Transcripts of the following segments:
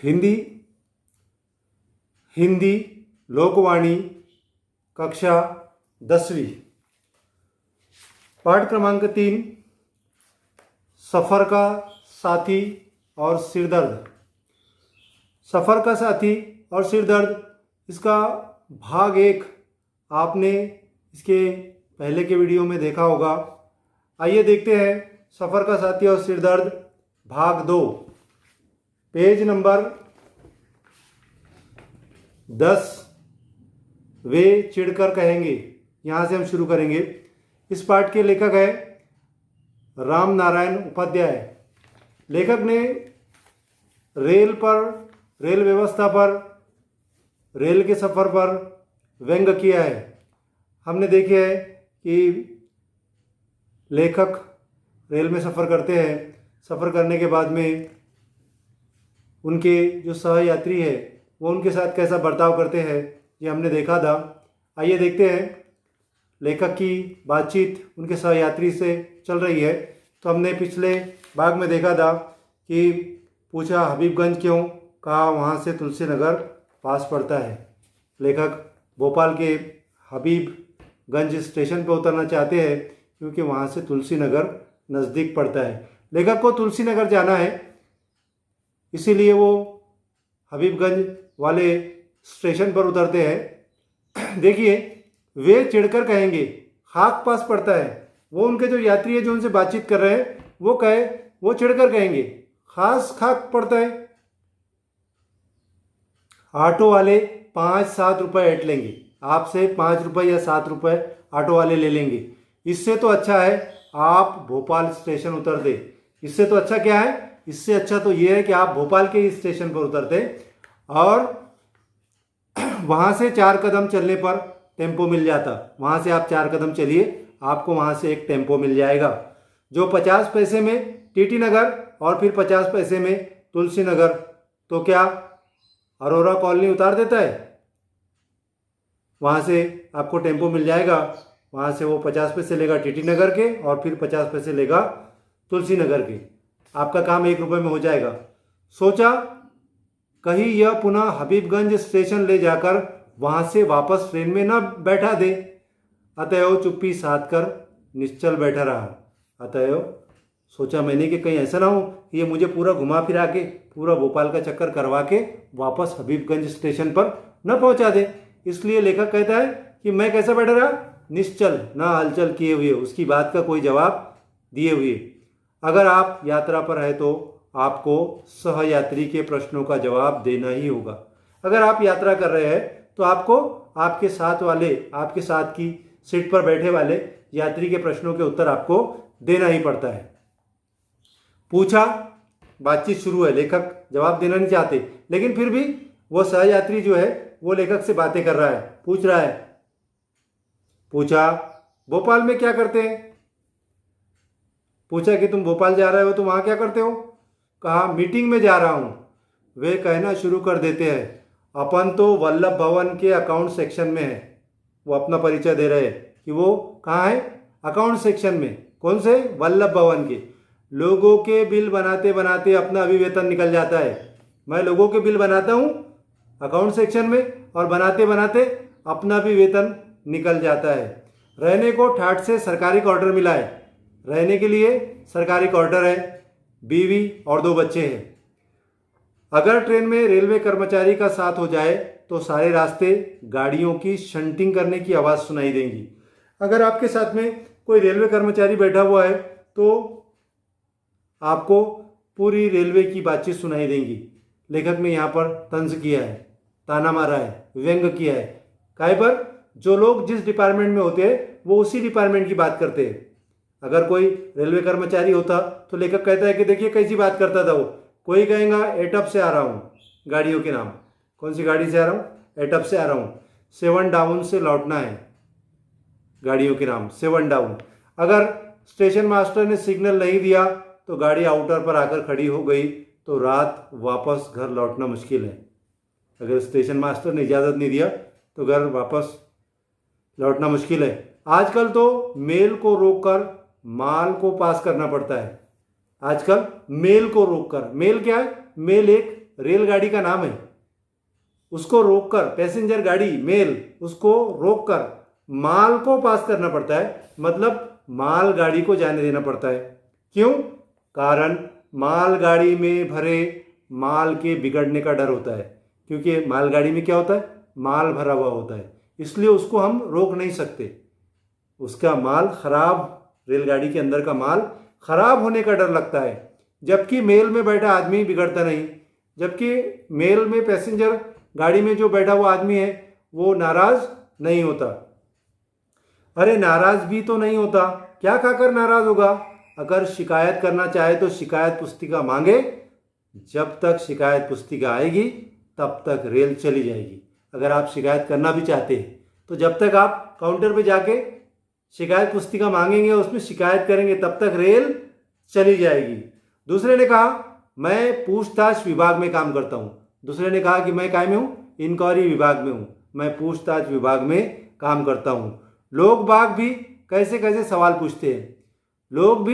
हिंदी हिंदी लोकवाणी कक्षा 10वीं। पाठ क्रमांक 3, सफ़र का साथी और सिरदर्द। सफ़र का साथी और सिरदर्द, इसका भाग 1 आपने इसके पहले के वीडियो में देखा होगा। आइए देखते हैं सफ़र का साथी और सिरदर्द भाग 2, पेज नंबर 10। वे चिढ़कर कहेंगे, यहाँ से हम शुरू करेंगे। इस पाठ के लेखक है राम नारायण उपाध्याय। लेखक ने रेल व्यवस्था पर, रेल के सफ़र पर व्यंग किया है। हमने देखे है कि लेखक रेल में सफ़र करते हैं। सफ़र करने के बाद में उनके जो सहयात्री है वो उनके साथ कैसा बर्ताव करते हैं, ये हमने देखा था। आइए देखते हैं लेखक की बातचीत उनके सहयात्री से चल रही है। तो हमने पिछले भाग में देखा था कि पूछा हबीबगंज क्यों, कहा वहाँ से तुलसी नगर पास पड़ता है। लेखक भोपाल के हबीबगंज स्टेशन पर उतरना चाहते हैं क्योंकि वहाँ से तुलसी नगर नज़दीक पड़ता है। लेखक को तुलसी नगर जाना है, इसीलिए वो हबीबगंज वाले स्टेशन पर उतरते हैं। देखिए, वे चिढ़कर कहेंगे, खाक पास पड़ता है। वो उनके जो यात्री है जो उनसे बातचीत कर रहे हैं वो चिढ़कर कहेंगे खाक पड़ता है। ऑटो वाले 5-7 रुपये ऐट लेंगे, आपसे 5 रुपये या 7 रुपये ऑटो वाले ले लेंगे। इससे तो अच्छा है आप भोपाल स्टेशन उतर दे। इससे तो अच्छा क्या है? इससे अच्छा तो ये है कि आप भोपाल के ही स्टेशन पर उतरते और वहाँ से 4 कदम चलने पर टेम्पो मिल जाता। वहाँ से आप 4 कदम चलिए, आपको वहाँ से एक टेम्पो मिल जाएगा जो 50 पैसे में टीटी नगर और फिर 50 पैसे में तुलसी नगर। तो क्या अरोरा कॉलोनी उतार देता है? वहाँ से आपको टेम्पो मिल जाएगा। वहाँ से वो 50 पैसे लेगा टीटी नगर के और फिर 50 पैसे लेगा तुलसी नगर के। आपका काम 1 रुपये में हो जाएगा। सोचा कहीं यह पुनः हबीबगंज स्टेशन ले जाकर वहाँ से वापस ट्रेन में न बैठा दे। अतएव चुप्पी साध कर निश्चल बैठा रहा। अतएव सोचा मैंने कि कहीं ऐसा ना हो कि ये मुझे पूरा घुमा फिरा के, पूरा भोपाल का चक्कर करवा के वापस हबीबगंज स्टेशन पर न पहुँचा दे। इसलिए लेखक कहता है कि मैं कैसा बैठा रहा? निश्चल, ना हलचल किए हुए, उसकी बात का कोई जवाब दिए हुए। अगर आप यात्रा पर है तो आपको सहयात्री के प्रश्नों का जवाब देना ही होगा। अगर आप यात्रा कर रहे हैं तो आपको आपके साथ की सीट पर बैठे वाले यात्री के प्रश्नों के उत्तर आपको देना ही पड़ता है। पूछा, बातचीत शुरू है, लेखक जवाब देना नहीं चाहते, लेकिन फिर भी वो सहयात्री जो है वो लेखक से बातें कर रहा है, पूछ रहा है। पूछा, भोपाल में क्या करते हैं? पूछा कि तुम भोपाल जा रहे हो तो वहाँ क्या करते हो? कहा मीटिंग में जा रहा हूँ। वे कहना शुरू कर देते हैं, अपन तो वल्लभ भवन के अकाउंट सेक्शन में है। वो अपना परिचय दे रहे हैं कि वो कहाँ है? अकाउंट सेक्शन में। कौन से? वल्लभ भवन के। लोगों के बिल बनाते बनाते अपना भी वेतन निकल जाता है। मैं लोगों के बिल बनाता हूँ अकाउंट सेक्शन में और बनाते बनाते अपना भी वेतन निकल जाता है। रहने को ठाठ से सरकारी क्वार्टर मिला है। रहने के लिए सरकारी क्वार्टर है, बीवी और 2 बच्चे हैं। अगर ट्रेन में रेलवे कर्मचारी का साथ हो जाए तो सारे रास्ते गाड़ियों की शंटिंग करने की आवाज़ सुनाई देंगी। अगर आपके साथ में कोई रेलवे कर्मचारी बैठा हुआ है तो आपको पूरी रेलवे की बातचीत सुनाई देंगी। लेखक ने यहाँ पर तंज किया है, ताना मारा है, व्यंग किया है। काहे पर? जो लोग जिस डिपार्टमेंट में होते हैं वो उसी डिपार्टमेंट की बात करते हैं। अगर कोई रेलवे कर्मचारी होता तो लेखक कहता है कि देखिए कैसी बात करता था वो। कोई कहेगा एटअप से आ रहा हूँ, गाड़ियों के नाम। कौन सी गाड़ी से आ रहा हूँ? एटअप से आ रहा हूँ। 7 डाउन से लौटना है, गाड़ियों के नाम 7 डाउन। अगर स्टेशन मास्टर ने सिग्नल नहीं दिया तो गाड़ी आउटर पर आकर खड़ी हो गई तो रात वापस घर लौटना मुश्किल है। अगर स्टेशन मास्टर ने इजाज़त नहीं दिया तो घर वापस लौटना मुश्किल है। आजकल तो मेल को रोककर माल को पास करना पड़ता है। आजकल मेल को रोककर, मेल क्या है? मेल एक रेलगाड़ी का नाम है। उसको रोककर, पैसेंजर गाड़ी मेल, उसको रोककर माल को पास करना पड़ता है, मतलब माल गाड़ी को जाने देना पड़ता है। क्यों? कारण मालगाड़ी में भरे माल के बिगड़ने का डर होता है, क्योंकि मालगाड़ी में क्या होता है, माल भरा हुआ होता है, इसलिए उसको हम रोक नहीं सकते। उसका माल खराब, रेलगाड़ी के अंदर का माल खराब होने का डर लगता है। जबकि मेल में बैठा आदमी बिगड़ता नहीं, जबकि मेल में पैसेंजर गाड़ी में जो बैठा हुआ आदमी है वो नाराज नहीं होता। अरे नाराज भी तो नहीं होता, क्या खाकर नाराज होगा? अगर शिकायत करना चाहे तो शिकायत पुस्तिका मांगे, जब तक शिकायत पुस्तिका आएगी तब तक रेल चली जाएगी। अगर आप शिकायत करना भी चाहते हैं तो जब तक आप काउंटर पे जाके शिकायत पुस्तिका मांगेंगे, उसमें शिकायत करेंगे, तब तक रेल चली जाएगी। दूसरे ने कहा मैं पूछताछ विभाग में काम करता हूँ। दूसरे ने कहा कि मैं काय में हूँ? इंक्वायरी विभाग में हूँ, मैं पूछताछ विभाग में काम करता हूँ। लोग बाग भी कैसे कैसे सवाल पूछते हैं। लोग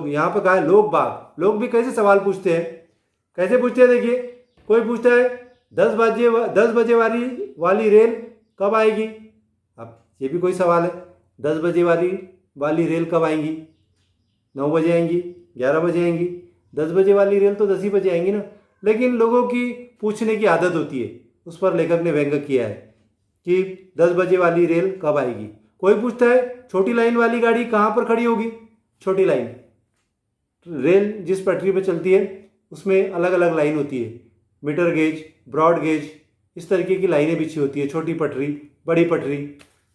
यहाँ पर कहा है लोग बाग, लोग भी कैसे सवाल पूछते हैं। कैसे पूछते हैं? देखिए, कोई पूछता है 10 बजे वाली रेल कब आएगी। अब ये भी कोई सवाल है, 10 बजे वाली रेल कब आएंगी? 9 बजे आएंगी, 11 बजे आएंगी। 10 बजे वाली रेल तो 10 ही बजे आएंगी ना। लेकिन लोगों की पूछने की आदत होती है, उस पर लेखक ने व्यंग किया है कि 10 बजे वाली रेल कब आएगी। कोई पूछता है छोटी लाइन वाली गाड़ी कहाँ पर खड़ी होगी। छोटी लाइन, रेल जिस पटरी पर चलती है उसमें अलग अलग लाइन होती है, मीटर गेज, ब्रॉड गेज, इस तरीके की लाइनें बिछी होती है, छोटी पटरी, बड़ी पटरी।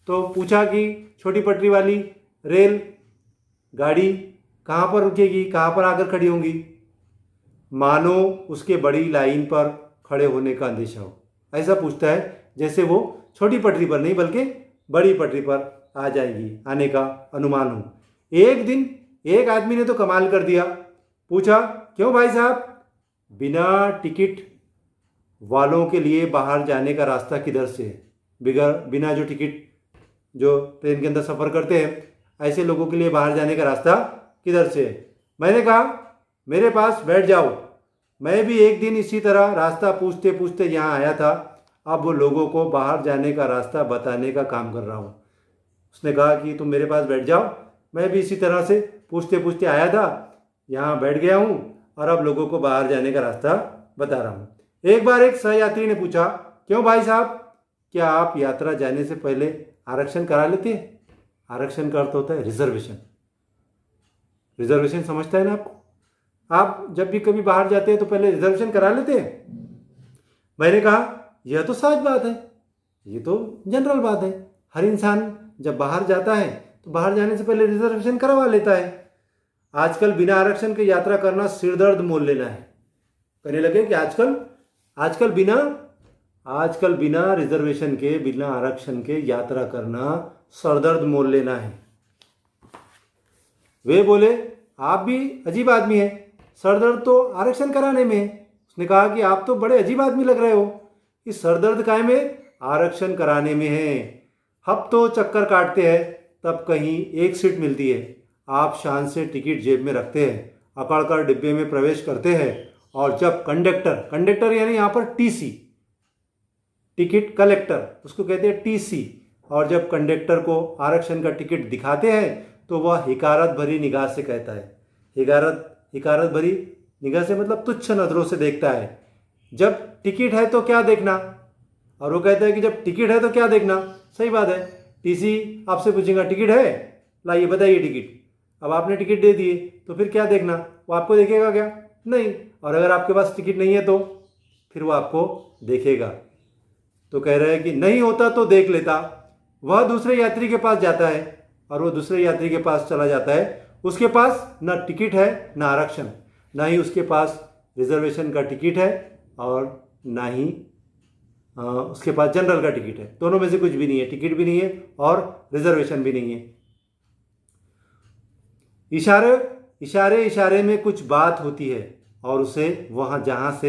तो पूछा कि छोटी पटरी वाली रेल गाड़ी कहाँ पर रुकेगी, कहाँ पर आकर खड़ी होंगी। मानो उसके बड़ी लाइन पर खड़े होने का अंदेशा हो, ऐसा पूछता है जैसे वो छोटी पटरी पर नहीं बल्कि बड़ी पटरी पर आ जाएगी, आने का अनुमान हो। एक दिन एक आदमी ने तो कमाल कर दिया, पूछा क्यों भाई साहब, बिना टिकट वालों के लिए बाहर जाने का रास्ता किधर से है? बिना जो टिकट, जो ट्रेन के अंदर सफ़र करते हैं ऐसे लोगों के लिए बाहर जाने का रास्ता किधर से है? मैंने कहा मेरे पास बैठ जाओ, मैं भी एक दिन इसी तरह रास्ता पूछते पूछते यहाँ आया था, अब वो लोगों को बाहर जाने का रास्ता बताने का काम कर रहा हूँ। उसने कहा कि तुम मेरे पास बैठ जाओ, मैं भी इसी तरह से पूछते पूछते आया था, यहाँ बैठ गया हूँ और अब लोगों को बाहर जाने का रास्ता बता रहा हूँ। एक बार एक सहयात्री ने पूछा क्यों भाई साहब, क्या आप यात्रा जाने से पहले आरक्षण करा लेते हैं? आरक्षण का अर्थ होता है रिजर्वेशन। रिजर्वेशन समझता है ना आपको? आप जब भी कभी बाहर जाते हैं तो पहले रिजर्वेशन करा लेते हैं। मैंने कहा यह तो सहज बात है, ये तो जनरल बात है, हर इंसान जब बाहर जाता है तो बाहर जाने से पहले रिजर्वेशन करवा लेता है। आजकल बिना आरक्षण के यात्रा करना सिरदर्द मोल लेना है। कहने लगे कि आजकल बिना रिजर्वेशन के, बिना आरक्षण के यात्रा करना सरदर्द मोल लेना है। वे बोले आप भी अजीब आदमी हैं, सरदर्द तो आरक्षण कराने में है। उसने कहा कि आप तो बड़े अजीब आदमी लग रहे हो, इस सरदर्द काय में? आरक्षण कराने में है। हफ्तों चक्कर काटते हैं तब कहीं एक सीट मिलती है, आप शान से टिकट जेब में रखते हैं, अकड़कर डिब्बे में प्रवेश करते हैं और जब कंडक्टर यानी यहाँ पर टीसी, टिकट कलेक्टर उसको कहते हैं टीसी, और जब कंडक्टर को आरक्षण का टिकट दिखाते हैं तो वह हिकारत भरी निगाह से कहता है, हिकारत भरी निगाह से मतलब तुच्छ नजरों से देखता है, जब टिकट है तो क्या देखना, और वो कहता है कि जब टिकट है तो क्या देखना। सही बात है, टीसी आपसे पूछेगा टिकट है, लाइए बताइए टिकट। अब आपने टिकट दे दिए तो फिर क्या देखना, वो आपको देखेगा क्या? नहीं। और अगर आपके पास टिकट नहीं है तो फिर वो आपको देखेगा। तो कह रहे हैं कि नहीं होता तो देख लेता। वह दूसरे यात्री के पास जाता है और वो दूसरे यात्री के पास चला जाता है, उसके पास ना टिकट है ना आरक्षण, ना ही उसके पास रिजर्वेशन का टिकट है और ना ही उसके पास जनरल का टिकट है। दोनों में से कुछ भी नहीं है, टिकट भी नहीं है और रिजर्वेशन भी नहीं है। इशारे में कुछ बात होती है और उसे वहाँ जहाँ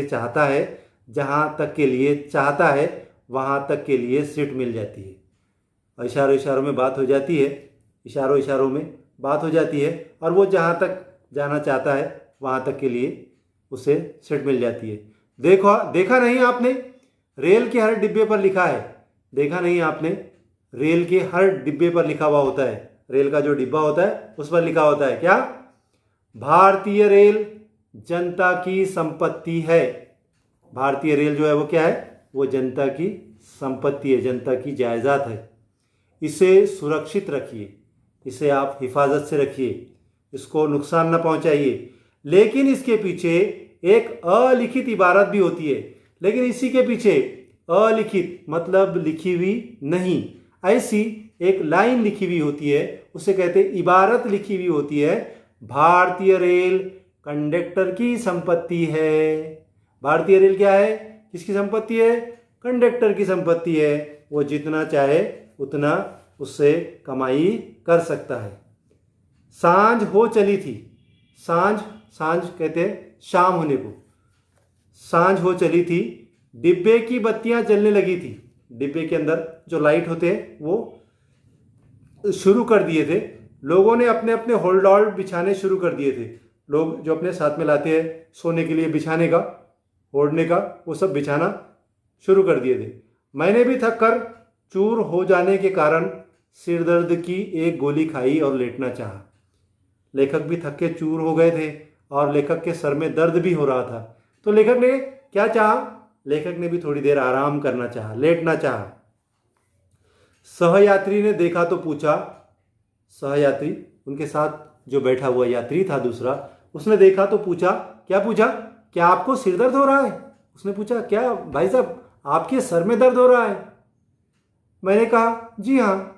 तक के लिए चाहता है वहाँ तक के लिए सीट मिल जाती है। इशारों में बात हो जाती है, इशारों में बात हो जाती है और वो जहाँ तक जाना चाहता है वहाँ तक के लिए उसे सीट मिल जाती है। देखा नहीं आपने? रेल के हर डिब्बे पर लिखा है। देखा नहीं आपने? रेल के हर डिब्बे पर लिखा हुआ होता है। रेल का जो डिब्बा होता है उस पर लिखा होता है क्या? भारतीय रेल जनता की संपत्ति है। भारतीय रेल जो है वो क्या है? वो जनता की संपत्ति है, जनता की जायदाद है। इसे सुरक्षित रखिए, इसे आप हिफाजत से रखिए, इसको नुकसान न पहुंचाइए। लेकिन इसके पीछे एक अलिखित इबारत भी होती है। लेकिन इसी के पीछे अलिखित मतलब लिखी हुई नहीं, ऐसी एक लाइन लिखी हुई होती है, उसे कहते हैं इबारत लिखी हुई होती है। भारतीय रेल कंडक्टर की संपत्ति है। भारतीय रेल क्या है? किसकी संपत्ति है? कंडक्टर की संपत्ति है। वो जितना चाहे उतना उससे कमाई कर सकता है। सांझ हो चली थी। सांझ, सांझ कहते हैं शाम होने को। सांझ हो चली थी, डिब्बे की बत्तियां जलने लगी थी। डिब्बे के अंदर जो लाइट होते हैं वो शुरू कर दिए थे। लोगों ने अपने अपने होल्ड बिछाने शुरू कर दिए थे। लोग जो अपने साथ में लाते हैं सोने के लिए बिछाने का, ओढ़ने का, वो सब बिछाना शुरू कर दिए थे। मैंने भी थक कर चूर हो जाने के कारण सिरदर्द की एक गोली खाई और लेटना चाहा। लेखक भी थक के चूर हो गए थे और लेखक के सर में दर्द भी हो रहा था। तो लेखक ने क्या चाहा? लेखक ने भी थोड़ी देर आराम करना चाहा, लेटना चाहा। सहयात्री ने देखा तो पूछा, सहयात्री उनके साथ जो बैठा हुआ यात्री था दूसरा, उसने देखा तो पूछा, क्या पूछा? क्या आपको सिर दर्द हो रहा है? उसने पूछा, क्या भाई साहब आपके सर में दर्द हो रहा है? मैंने कहा, जी हाँ।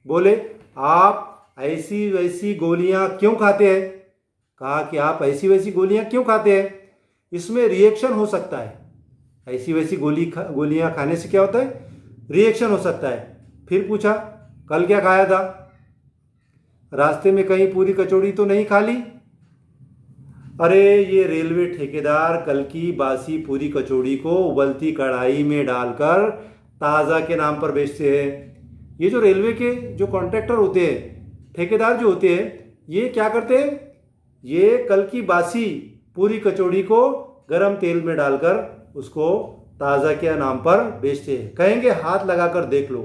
बोले, आप ऐसी वैसी गोलियां क्यों खाते हैं? कहा कि आप ऐसी वैसी गोलियां क्यों खाते हैं? इसमें रिएक्शन हो सकता है। ऐसी वैसी गोलियां खाने से क्या होता है? रिएक्शन हो सकता है। फिर पूछा, कल क्या खाया था? रास्ते में कहीं पूरी कचौड़ी तो नहीं खा ली? अरे ये रेलवे ठेकेदार कल की बासी पूरी कचौड़ी को उबलती कढ़ाई में डालकर ताज़ा के नाम पर बेचते हैं। ये जो रेलवे के जो कॉन्ट्रैक्टर होते हैं, ठेकेदार जो होते हैं, ये क्या करते हैं? ये कल की बासी पूरी कचौड़ी को गरम तेल में डालकर उसको ताज़ा के नाम पर बेचते हैं। कहेंगे हाथ लगाकर देख लो।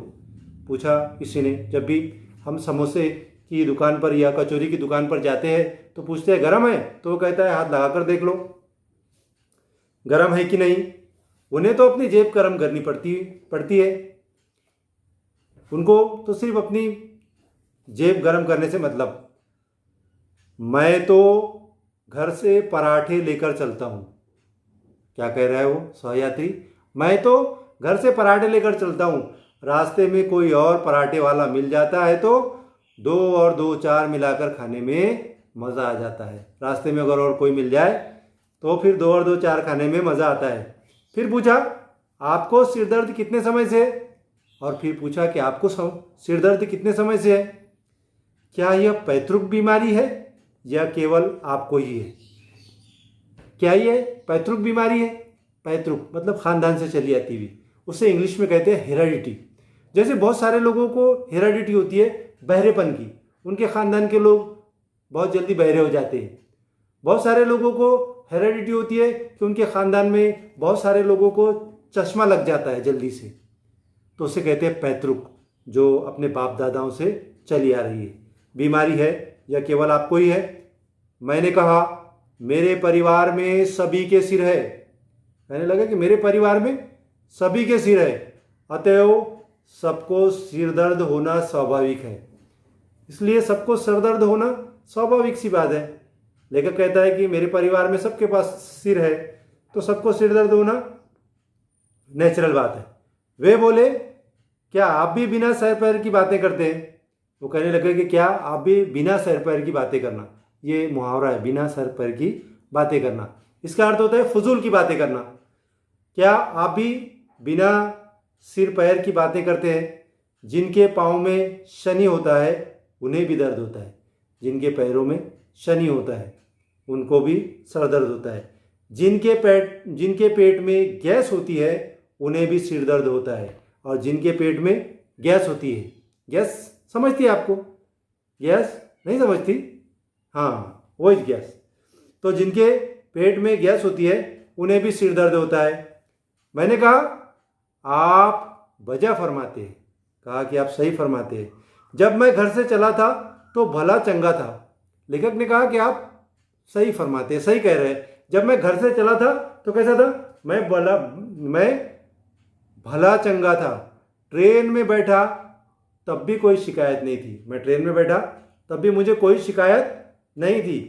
पूछा किसी ने, जब भी हम समोसे की दुकान पर या कचौरी की दुकान पर जाते हैं तो पूछते हैं गरम है? तो वो कहता है हाथ लगाकर देख लो गरम है कि नहीं। उन्हें तो अपनी जेब गरम करनी पड़ती है। उनको तो सिर्फ अपनी जेब गरम करने से मतलब। मैं तो घर से पराठे लेकर चलता हूँ। क्या कह रहा है वो सहयात्री? मैं तो घर से पराठे लेकर चलता हूँ। रास्ते में कोई और पराठे वाला मिल जाता है तो 2 और 2 4 मिलाकर खाने में मज़ा आ जाता है। रास्ते में अगर और कोई मिल जाए तो फिर 2 और 2 4 खाने में मज़ा आता है। फिर पूछा, आपको सिरदर्द कितने समय से है? और फिर पूछा कि आपको सिरदर्द कितने समय से है? क्या यह पैतृक बीमारी है या केवल आपको ही है? क्या ये पैतृक बीमारी है? पैतृक मतलब खानदान से चली आती हुई, उसे इंग्लिश में कहते हैं हेरिडिटी। जैसे बहुत सारे लोगों को हेरिडिटी होती है बहरेपन की, उनके खानदान के लोग बहुत जल्दी बहरे हो जाते हैं। बहुत सारे लोगों को हेरिडिटी होती है कि उनके खानदान में बहुत सारे लोगों को चश्मा लग जाता है जल्दी से, तो उसे कहते हैं पैतृक, जो अपने बाप दादाओं से चली आ रही है। बीमारी है या केवल आपको ही है? मैंने कहा, मेरे परिवार में सभी के सिर है। कहने लगा कि मेरे परिवार में सभी के सिर है, अतएव सबको सिर दर्द होना स्वाभाविक है। इसलिए सबको सिर दर्द होना स्वाभाविक सी बात है। लेखक कहता है कि मेरे परिवार में सबके पास सिर है तो सबको सिर दर्द होना नेचुरल बात है। वे बोले, क्या आप भी बिना सर पैर की बातें करते हैं? वो कहने लगे कि क्या आप भी बिना सर पैर की बातें करना, ये मुहावरा है, बिना सर पैर की बातें करना। इसका अर्थ होता है फजूल की बातें करना। क्या आप भी बिना सिर पैर की बातें करते हैं? जिनके पाँव में शनि होता है उन्हें भी दर्द होता है। जिनके पैरों में शनि होता है उनको भी सर दर्द होता है। जिनके पेट में गैस होती है उन्हें भी सिर दर्द होता है। और जिनके पेट में गैस होती है, गैस समझती है आपको? गैस नहीं समझती? हाँ, वही गैस। तो जिनके पेट में गैस होती है उन्हें भी सिर दर्द होता है। मैंने कहा आप वजह फरमाते हैं। कहा कि आप सही फरमाते हैं, जब मैं घर से चला था तो भला चंगा था। लेखक ने कहा कि आप सही फरमाते हैं, सही कह रहे हैं। जब मैं घर से चला था तो कैसा था? मैं भला चंगा था। ट्रेन में बैठा तब भी कोई शिकायत नहीं थी। मैं ट्रेन में बैठा तब भी मुझे कोई शिकायत नहीं थी।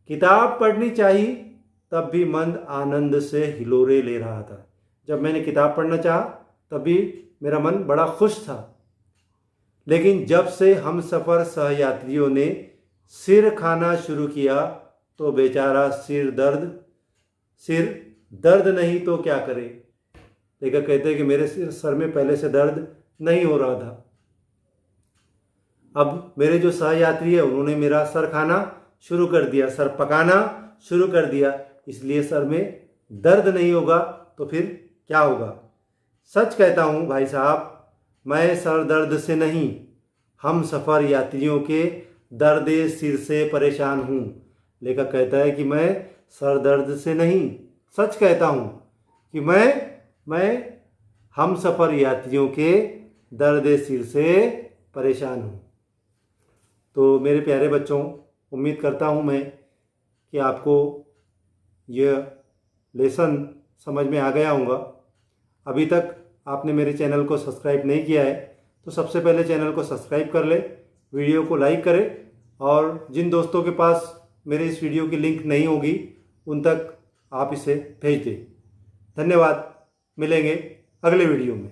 किताब पढ़नी चाहिए तब भी मन आनंद से हिलोरे ले रहा था। जब मैंने किताब पढ़ना चाहा तब भी मेरा मन बड़ा खुश था। लेकिन जब से हम सफ़र सहयात्रियों ने सिर खाना शुरू किया तो बेचारा सिर दर्द नहीं तो क्या करे। लेखक कहते हैं कि मेरे सर में पहले से दर्द नहीं हो रहा था। अब मेरे जो सहयात्री है उन्होंने मेरा सर खाना शुरू कर दिया, सर पकाना शुरू कर दिया, इसलिए सर में दर्द नहीं होगा तो फिर क्या होगा। सच कहता हूँ भाई साहब, मैं सर दर्द से नहीं, हम सफ़र यात्रियों के दर्द सिर से परेशान हूँ। लेखक कहता है कि मैं सर दर्द से नहीं, सच कहता हूँ कि मैं हम सफ़र यात्रियों के दर्द सिर से परेशान हूँ। तो मेरे प्यारे बच्चों, उम्मीद करता हूँ मैं कि आपको यह लेसन समझ में आ गया होगा। अभी तक आपने मेरे चैनल को सब्सक्राइब नहीं किया है तो सबसे पहले चैनल को सब्सक्राइब कर ले, वीडियो को लाइक करें और जिन दोस्तों के पास मेरे इस वीडियो की लिंक नहीं होगी उन तक आप इसे भेज दें। धन्यवाद, मिलेंगे अगले वीडियो में।